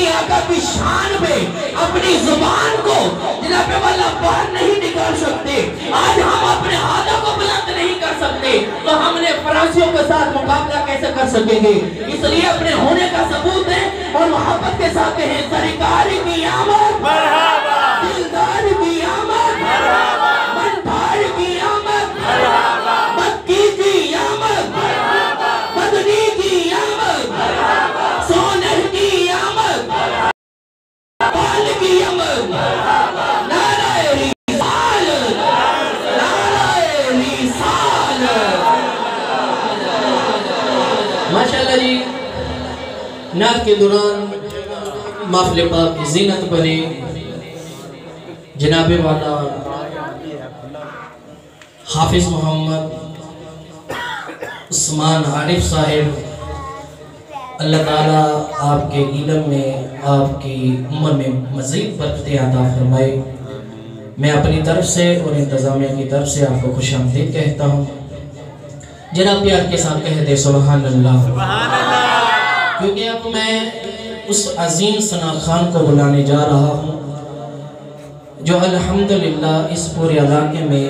اپنی آقا کی شان پہ اپنی زبان کو جناب والا باہر نہیں نکال سکتے، آج ہم اپنے ہاتھوں کو بلند نہیں کر سکتے، تو ہم نے فرانسیوں کے ساتھ مقابلہ کیسے کر سکیں گے؟ اس لیے اپنے ہونے کا ثبوت ہے اور محبت کے ساتھ کہیں سرکار کی آمد مرحبا، دلدار کی آمد مرحبا، منبھار کی آمد مرحبا، مکی کی آمد مرحبا، مدنی کی آمد مرحبا، سونر کی آمد مرحبا، بال کی آمد مرحبا، نعرہ رسال، نعرہ رسال۔ ماشاءاللہ جی، نعت کے دوران محفل پاک کی زینت بنے جناب والا حافظ محمد عثمان عارف صاحب، اللہ تعالیٰ آپ کے علم میں، آپ کی عمر میں مزید برکتیں عطا فرمائے۔ میں اپنی طرف سے اور انتظامیہ کی طرف سے آپ کو خوش آمدید کہتا ہوں۔ جناب پیار کے ساتھ کہہ دے سبحان اللہ، کیونکہ اب میں اس عظیم ثنا خان کو بلانے جا رہا ہوں جو الحمدللہ اس پورے علاقے میں